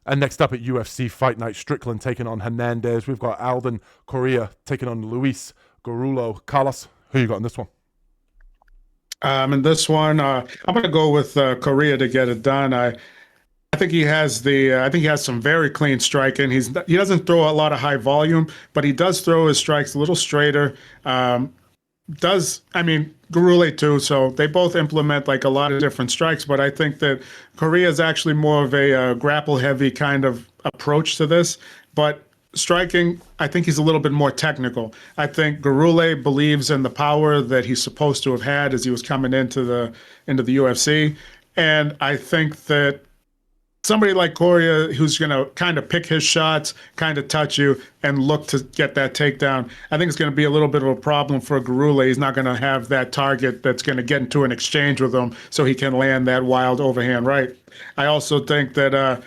And next up at UFC Fight Night, Strickland taking on Hernandez. We've got Alden Coria taking on Luis Gurule. Carlos, who you got in this one? In this one, I'm going to go with Korea to get it done. I think he has I think he has some very clean striking. He doesn't throw a lot of high volume, but he does throw his strikes a little straighter. I mean, Gurule too. So they both implement like a lot of different strikes, but I think that Korea is actually more of a grapple heavy kind of approach to this. But striking, I think he's a little bit more technical. I think Gurule believes in the power that he's supposed to have had as he was coming into the UFC, and I think that somebody like Coria who's going to kind of pick his shots, kind of touch you, and look to get that takedown. I think it's going to be a little bit of a problem for Gurule. He's not going to have that target that's going to get into an exchange with him so he can land that wild overhand right. I also think that,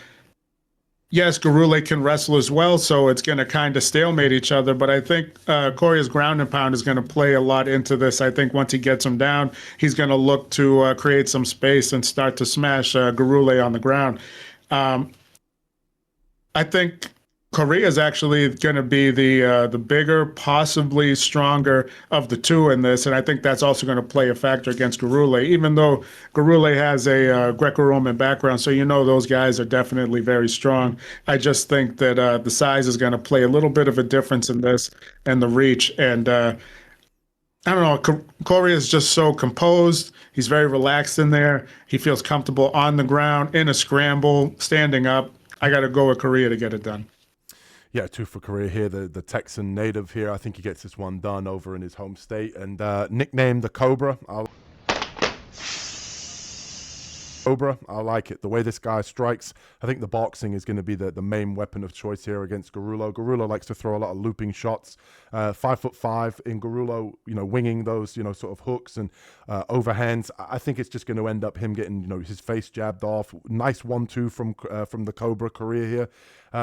yes, Gurule can wrestle as well, so it's going to kind of stalemate each other. But I think Coria's ground and pound is going to play a lot into this. I think once he gets him down, he's going to look to create some space and start to smash Gurule on the ground. I think Korea is actually going to be the bigger, possibly stronger of the two in this, and I think that's also going to play a factor against Gurule. Even though Gurule has a Greco-Roman background, so you know those guys are definitely very strong. I just think that the size is going to play a little bit of a difference in this, and the reach. And I don't know. Corey is just so composed. He's very relaxed in there. He feels comfortable on the ground, in a scramble, standing up. I got to go with Korea to get it done. Yeah, two for Korea here, the Texan native here. I think he gets this one done over in his home state. And nicknamed the Cobra. I like it. The way this guy strikes, I think the boxing is going to be the main weapon of choice here against Gurule. Gurule likes to throw a lot of looping shots. 5'5" in Gurule, winging those, sort of hooks and overhands. I think it's just going to end up him getting, his face jabbed off. Nice 1-2 from the Cobra Korea here.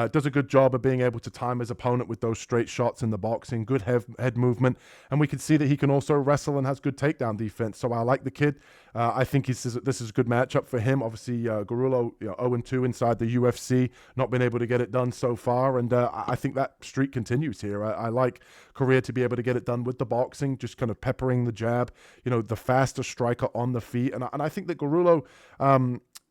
Does a good job of being able to time his opponent with those straight shots in the boxing. Good head movement. And we can see that he can also wrestle and has good takedown defense. So I like the kid. I think this is a good matchup for him. Obviously, Gurule, 0-2 inside the UFC. Not been able to get it done so far. And I think that streak continues here. I like Korea to be able to get it done with the boxing, just kind of peppering the jab, the faster striker on the feet. And I think that Gurule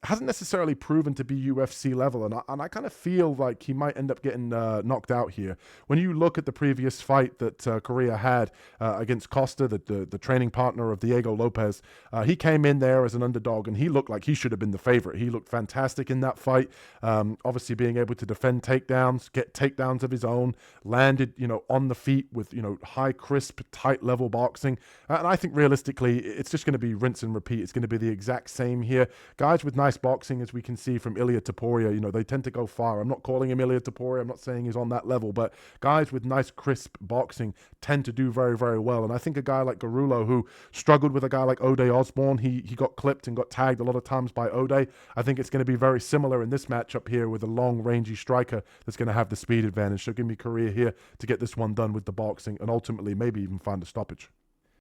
hasn't necessarily proven to be UFC level, and I kind of feel like he might end up getting knocked out here. When you look at the previous fight that Korea had against Costa, the training partner of Diego Lopez, he came in there as an underdog, and he looked like he should have been the favorite. He looked fantastic in that fight, obviously being able to defend takedowns, get takedowns of his own, landed, on the feet with, high, crisp, tight level boxing. And I think realistically, it's just going to be rinse and repeat. It's going to be the exact same here. Guys with nice boxing, as we can see from Ilia Topuria, they tend to go far. I'm not calling him Ilia Topuria. I'm not saying he's on that level, but guys with nice, crisp boxing tend to do very, very well. And I think a guy like Gurule, who struggled with a guy like Ode Osborne, he got clipped and got tagged a lot of times by Ode. I think it's going to be very similar in this matchup here with a long, rangy striker that's going to have the speed advantage. So give me Korea here to get this one done with the boxing and ultimately maybe even find a stoppage.